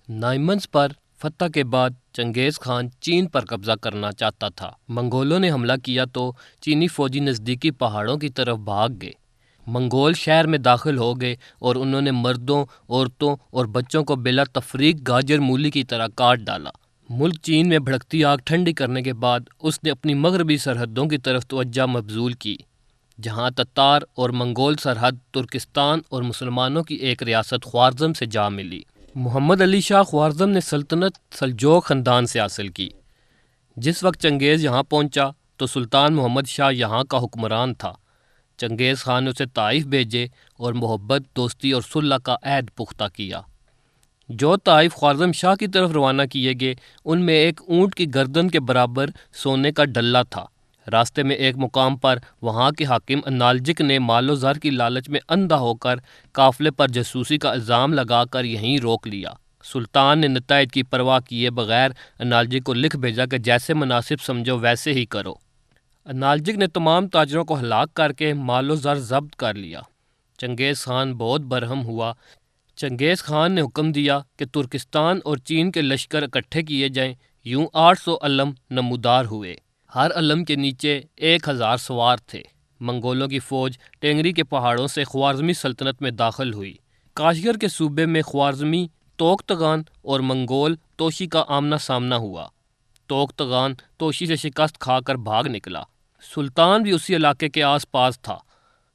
نائمنز پر فتح کے بعد چنگیز خان چین پر قبضہ کرنا چاہتا تھا۔ منگولوں نے حملہ کیا تو چینی فوجی نزدیکی پہاڑوں کی طرف بھاگ گئے۔ منگول شہر میں داخل ہو گئے اور انہوں نے مردوں، عورتوں اور بچوں کو بلا تفریق گاجر مولی کی طرح کاٹ ڈالا۔ ملک چین میں بھڑکتی آگ ٹھنڈی کرنے کے بعد اس نے اپنی مغربی سرحدوں کی طرف توجہ مبذول کی، جہاں تتار اور منگول سرحد ترکستان اور مسلمانوں کی ایک ریاست خوارزم سے جا ملی۔ محمد علی شاہ خوارزم نے سلطنت سلجوق خاندان سے حاصل کی۔ جس وقت چنگیز یہاں پہنچا تو سلطان محمد شاہ یہاں کا حکمران تھا۔ چنگیز خان نے اسے طائف بھیجے اور محبت، دوستی اور صلح کا عہد پختہ کیا۔ جو طائف خوارزم شاہ کی طرف روانہ کیے گئے ان میں ایک اونٹ کی گردن کے برابر سونے کا ڈلہ تھا۔ راستے میں ایک مقام پر وہاں کے حاکم انالجک نے مال و زر کی لالچ میں اندھا ہو کر قافلے پر جاسوسی کا الزام لگا کر یہیں روک لیا۔ سلطان نے نتائج کی پرواہ کیے بغیر انالجک کو لکھ بھیجا کہ جیسے مناسب سمجھو ویسے ہی کرو۔ انالجک نے تمام تاجروں کو ہلاک کر کے مال و زر ضبط کر لیا۔ چنگیز خان بہت برہم ہوا۔ چنگیز خان نے حکم دیا کہ ترکستان اور چین کے لشکر اکٹھے کیے جائیں۔ یوں 800 علم نمودار ہوئے۔ ہر علم کے نیچے 1000 سوار تھے۔ منگولوں کی فوج ٹینگری کے پہاڑوں سے خوارزمی سلطنت میں داخل ہوئی۔ کاشغر کے صوبے میں خوارزمی توختگان اور منگول توشی کا آمنا سامنا ہوا۔ توختگان توشی سے شکست کھا کر بھاگ نکلا۔ سلطان بھی اسی علاقے کے آس پاس تھا۔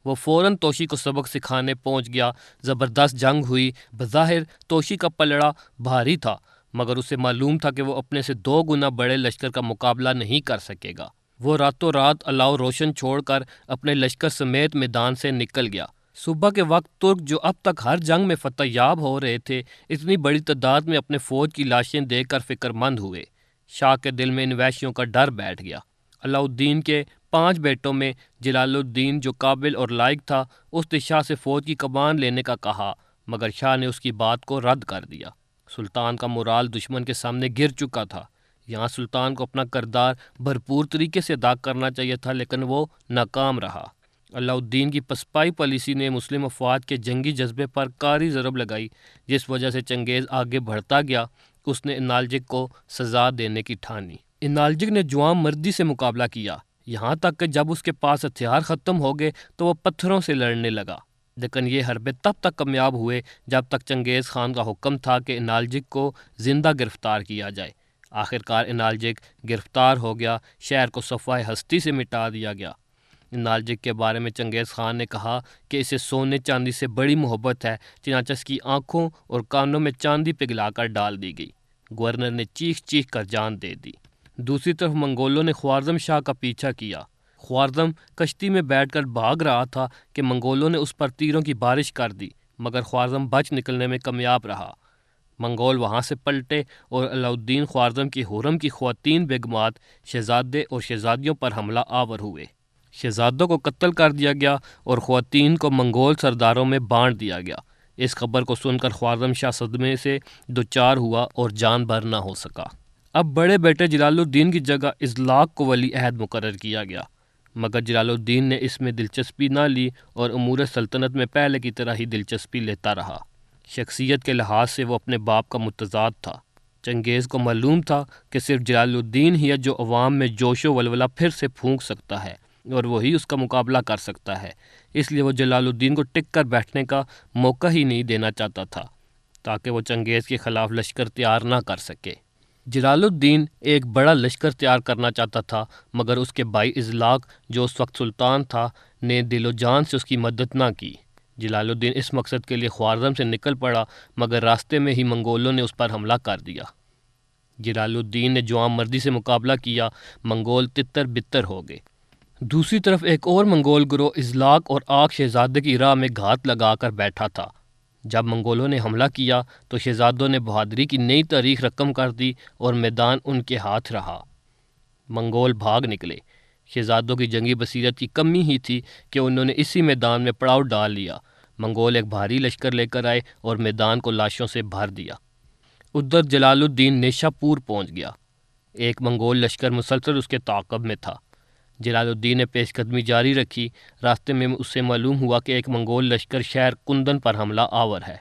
وہ فوراً توشی کو سبق سکھانے پہنچ گیا۔ زبردست جنگ ہوئی۔ بظاہر توشی کا پلڑا بھاری تھا، مگر اسے معلوم تھا کہ وہ اپنے سے 2 گنا بڑے لشکر کا مقابلہ نہیں کر سکے گا۔ وہ راتوں رات الاؤ روشن چھوڑ کر اپنے لشکر سمیت میدان سے نکل گیا۔ صبح کے وقت ترک جو اب تک ہر جنگ میں فتح یاب ہو رہے تھے، اتنی بڑی تعداد میں اپنے فوج کی لاشیں دیکھ کر فکر مند ہوئے۔ شاہ کے دل میں ان وحشیوں کا ڈر بیٹھ گیا۔ علاؤ الدین کے 5 بیٹوں میں جلال الدین جو قابل اور لائق تھا، اس نے شاہ سے فوج کی کمان لینے کا کہا، مگر شاہ نے اس کی بات کو رد کر دیا۔ سلطان کا مورال دشمن کے سامنے گر چکا تھا۔ یہاں سلطان کو اپنا کردار بھرپور طریقے سے ادا کرنا چاہیے تھا، لیکن وہ ناکام رہا۔ علاؤ الدین کی پسپائی پالیسی نے مسلم افواج کے جنگی جذبے پر کاری ضرب لگائی، جس وجہ سے چنگیز آگے بڑھتا گیا۔ اس نے انالجک کو سزا دینے کی ٹھانی۔ انالجک نے جواں مردی سے مقابلہ کیا، یہاں تک کہ جب اس کے پاس ہتھیار ختم ہو گئے تو وہ پتھروں سے لڑنے لگا۔ لیکن یہ حربیں تب تک کامیاب ہوئے جب تک چنگیز خان کا حکم تھا کہ انالجک کو زندہ گرفتار کیا جائے۔ آخرکار انالجک گرفتار ہو گیا، شہر کو صفحہ ہستی سے مٹا دیا گیا۔ انالجک کے بارے میں چنگیز خان نے کہا کہ اسے سونے چاندی سے بڑی محبت ہے، چنانچہ اس کی آنکھوں اور کانوں میں چاندی پگھلا کر ڈال دی گئی۔ گورنر نے چیخ چیخ کر جان دے دی۔ دوسری طرف منگولوں نے خوارزم شاہ کا پیچھا کیا۔ خوارزم کشتی میں بیٹھ کر بھاگ رہا تھا کہ منگولوں نے اس پر تیروں کی بارش کر دی، مگر خوارزم بچ نکلنے میں کامیاب رہا۔ منگول وہاں سے پلٹے اور علاؤ الدین خوارزم کی حرم کی خواتین بیگمات، شہزادے اور شہزادیوں پر حملہ آور ہوئے۔ شہزادوں کو قتل کر دیا گیا اور خواتین کو منگول سرداروں میں بانٹ دیا گیا۔ اس خبر کو سن کر خوارزم شاہ صدمے سے دوچار ہوا اور جان بھر نہ ہو سکا۔ اب بڑے بیٹے جلال الدین کی جگہ اذلاق کو ولی عہد مقرر کیا گیا، مگر جلال الدین نے اس میں دلچسپی نہ لی اور امور سلطنت میں پہلے کی طرح ہی دلچسپی لیتا رہا۔ شخصیت کے لحاظ سے وہ اپنے باپ کا متضاد تھا۔ چنگیز کو معلوم تھا کہ صرف جلال الدین ہی ہے جو عوام میں جوش و ولولہ پھر سے پھونک سکتا ہے اور وہی اس کا مقابلہ کر سکتا ہے۔ اس لیے وہ جلال الدین کو ٹک کر بیٹھنے کا موقع ہی نہیں دینا چاہتا تھا، تاکہ وہ چنگیز کے خلاف لشکر تیار نہ کر سکے۔ جلال الدین ایک بڑا لشکر تیار کرنا چاہتا تھا، مگر اس کے بھائی اذلاق جو اس وقت سلطان تھا نے دل و جان سے اس کی مدد نہ کی۔ جلال الدین اس مقصد کے لیے خوارزم سے نکل پڑا، مگر راستے میں ہی منگولوں نے اس پر حملہ کر دیا۔ جلال الدین نے جواں مردی سے مقابلہ کیا، منگول تتر بتر ہو گئے۔ دوسری طرف ایک اور منگول گروہ اذلاق اور آگ شہزادے کی راہ میں گھات لگا کر بیٹھا تھا۔ جب منگولوں نے حملہ کیا تو شہزادوں نے بہادری کی نئی تاریخ رقم کر دی اور میدان ان کے ہاتھ رہا۔ منگول بھاگ نکلے۔ شہزادوں کی جنگی بصیرت کی کمی ہی تھی کہ انہوں نے اسی میدان میں پڑاؤ ڈال لیا۔ منگول ایک بھاری لشکر لے کر آئے اور میدان کو لاشوں سے بھر دیا۔ ادھر جلال الدین نیشا پور پہنچ گیا۔ ایک منگول لشکر مسلسل اس کے تعاقب میں تھا۔ جلال الدین نے پیش قدمی جاری رکھی۔ راستے میں اسے معلوم ہوا کہ ایک منگول لشکر شہر کندن پر حملہ آور ہے۔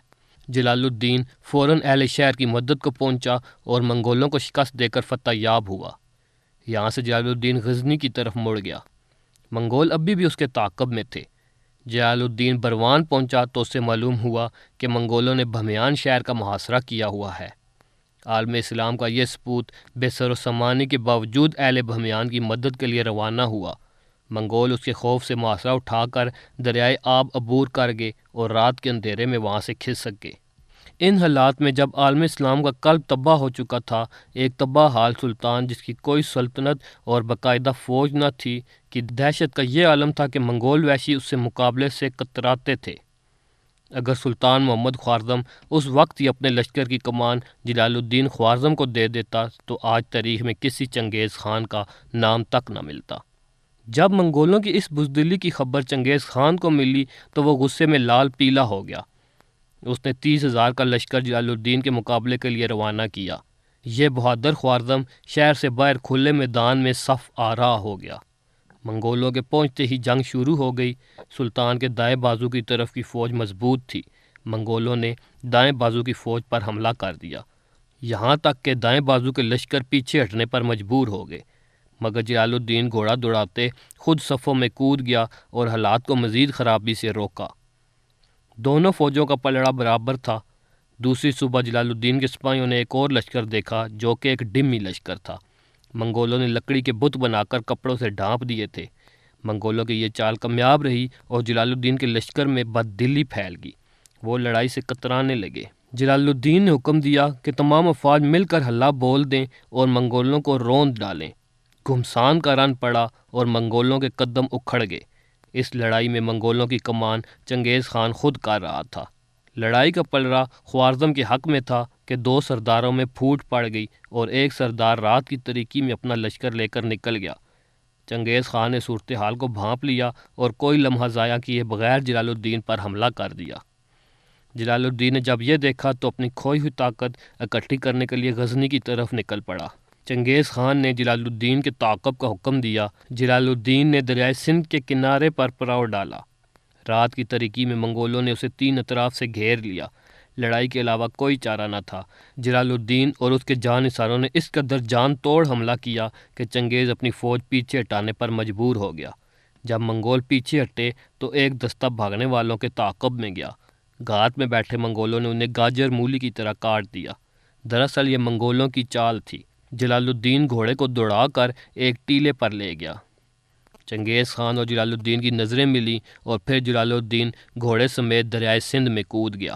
جلال الدین فوراً اہل شہر کی مدد کو پہنچا اور منگولوں کو شکست دے کر فتح یاب ہوا۔ یہاں سے جلال الدین غزنی کی طرف مڑ گیا۔ منگول ابھی بھی اس کے تعاقب میں تھے۔ جلال الدین بروان پہنچا تو اسے معلوم ہوا کہ منگولوں نے بھمیان شہر کا محاصرہ کیا ہوا ہے۔ عالم اسلام کا یہ سپوت بے سر و سامانی کے باوجود اہل بھمیان کی مدد کے لیے روانہ ہوا۔ منگول اس کے خوف سے محاصرہ اٹھا کر دریائے آب عبور کر گئے اور رات کے اندھیرے میں وہاں سے کھسک گئے۔ ان حالات میں جب عالم اسلام کا قلب تباہ ہو چکا تھا، ایک تباہ حال سلطان جس کی کوئی سلطنت اور باقاعدہ فوج نہ تھی کہ دہشت کا یہ عالم تھا کہ منگول وحشی اس سے مقابلے سے کتراتے تھے۔ اگر سلطان محمد خوارزم اس وقت ہی اپنے لشکر کی کمان جلال الدین خوارزم کو دے دیتا تو آج تاریخ میں کسی چنگیز خان کا نام تک نہ ملتا۔ جب منگولوں کی اس بزدلی کی خبر چنگیز خان کو ملی تو وہ غصے میں لال پیلا ہو گیا۔ اس نے 30,000 کا لشکر جلال الدین کے مقابلے کے لیے روانہ کیا۔ یہ بہادر خوارزم شہر سے باہر کھلے میدان میں صف آرا ہو گیا۔ منگولوں کے پہنچتے ہی جنگ شروع ہو گئی۔ سلطان کے دائیں بازو کی طرف کی فوج مضبوط تھی۔ منگولوں نے دائیں بازو کی فوج پر حملہ کر دیا، یہاں تک کہ دائیں بازو کے لشکر پیچھے ہٹنے پر مجبور ہو گئے، مگر جلال الدین گھوڑا دوڑاتے خود صفوں میں کود گیا اور حالات کو مزید خرابی سے روکا۔ دونوں فوجوں کا پلڑا برابر تھا۔ دوسری صبح جلال الدین کے سپاہیوں نے ایک اور لشکر دیکھا جو کہ ایک ڈمی لشکر تھا۔ منگولوں نے لکڑی کے بت بنا کر کپڑوں سے ڈھانپ دیے تھے۔ منگولوں کی یہ چال کامیاب رہی اور جلال الدین کے لشکر میں بددلی پھیل گئی۔ وہ لڑائی سے کترانے لگے۔ جلال الدین نے حکم دیا کہ تمام افواج مل کر ہلا بول دیں اور منگولوں کو روند ڈالیں۔ گھمسان کا رن پڑا اور منگولوں کے قدم اکھڑ گئے۔ اس لڑائی میں منگولوں کی کمان چنگیز خان خود کر رہا تھا۔ لڑائی کا پلڑا خوارزم کے حق میں تھا کہ 2 سرداروں میں پھوٹ پڑ گئی اور ایک سردار رات کی تاریکی میں اپنا لشکر لے کر نکل گیا۔ چنگیز خان نے صورتحال کو بھانپ لیا اور کوئی لمحہ ضائع کیے بغیر جلال الدین پر حملہ کر دیا۔ جلال الدین نے جب یہ دیکھا تو اپنی کھوئی ہوئی طاقت اکٹھی کرنے کے لیے غزنی کی طرف نکل پڑا۔ چنگیز خان نے جلال الدین کے تعاقب کا حکم دیا۔ جلال الدین نے دریائے سندھ کے کنارے پر پڑاؤ ڈالا۔ رات کی تاریکی میں منگولوں نے اسے 3 اطراف سے گھیر لیا۔ لڑائی کے علاوہ کوئی چارہ نہ تھا۔ جلال الدین اور اس کے جانثاروں نے اس قدر جان توڑ حملہ کیا کہ چنگیز اپنی فوج پیچھے ہٹانے پر مجبور ہو گیا۔ جب منگول پیچھے ہٹے تو ایک دستہ بھاگنے والوں کے تعاقب میں گیا۔ گھات میں بیٹھے منگولوں نے انہیں گاجر مولی کی طرح کاٹ دیا۔ دراصل یہ منگولوں کی چال تھی۔ جلال الدین گھوڑے کو دوڑا کر ایک ٹیلے پر لے گیا۔ چنگیز خان اور جلال الدین کی نظریں ملی اور پھر جلال الدین گھوڑے سمیت دریائے سندھ میں کود گیا۔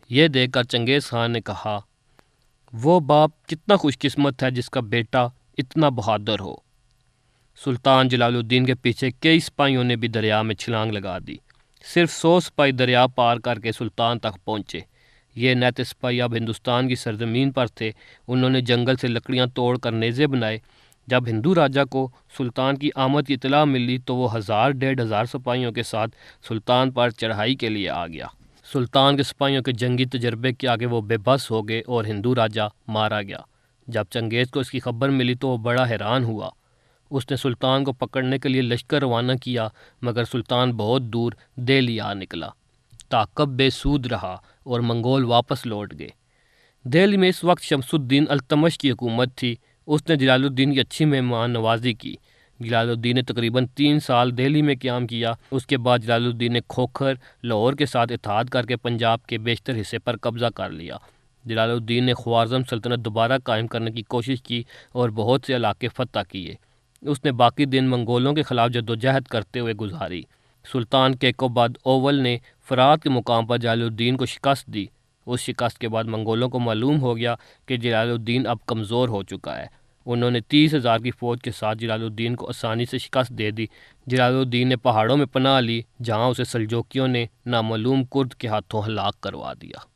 یہ دیکھ کر چنگیز خان نے کہا، وہ باپ کتنا خوش قسمت ہے جس کا بیٹا اتنا بہادر ہو۔ سلطان جلال الدین کے پیچھے کئی سپاہیوں نے بھی دریا میں چھلانگ لگا دی۔ صرف 100 سپاہی دریا پار کر کے سلطان تک پہنچے۔ یہ نہتے سپاہی اب ہندوستان کی سرزمین پر تھے۔ انہوں نے جنگل سے لکڑیاں توڑ کر نیزے بنائے۔ جب ہندو راجا کو سلطان کی آمد کی اطلاع ملی تو وہ 1000-1500 سپاہیوں کے ساتھ سلطان پر چڑھائی کے لیے آ گیا۔ سلطان کے سپاہیوں کے جنگی تجربے کے آگے وہ بے بس ہو گئے اور ہندو راجا مارا گیا۔ جب چنگیز کو اس کی خبر ملی تو وہ بڑا حیران ہوا۔ اس نے سلطان کو پکڑنے کے لیے لشکر روانہ کیا، مگر سلطان بہت دور دہلی آ نکلا۔ تعاقب بے سود رہا اور منگول واپس لوٹ گئے۔ دہلی میں اس وقت شمس الدین التمش کی حکومت تھی۔ اس نے جلال الدین کی اچھی مہمان نوازی کی۔ جلال الدین نے تقریباً 3 سال دہلی میں قیام کیا۔ اس کے بعد جلال الدین نے کھوکھر، لاہور کے ساتھ اتحاد کر کے پنجاب کے بیشتر حصے پر قبضہ کر لیا۔ جلال الدین نے خوارزم سلطنت دوبارہ قائم کرنے کی کوشش کی اور بہت سے علاقے فتح کیے۔ اس نے باقی دن منگولوں کے خلاف جدوجہد کرتے ہوئے گزاری۔ سلطان کیقوباد اول نے فرات کے مقام پر جلال الدین کو شکست دی۔ اس شکست کے بعد منگولوں کو معلوم ہو گیا کہ جلال الدین اب کمزور ہو چکا ہے۔ انہوں نے 30,000 کی فوج کے ساتھ جلال الدین کو آسانی سے شکست دے دی۔ جلال الدین نے پہاڑوں میں پناہ لی جہاں اسے سلجوکیوں نے نامعلوم کرد کے ہاتھوں ہلاک کروا دیا۔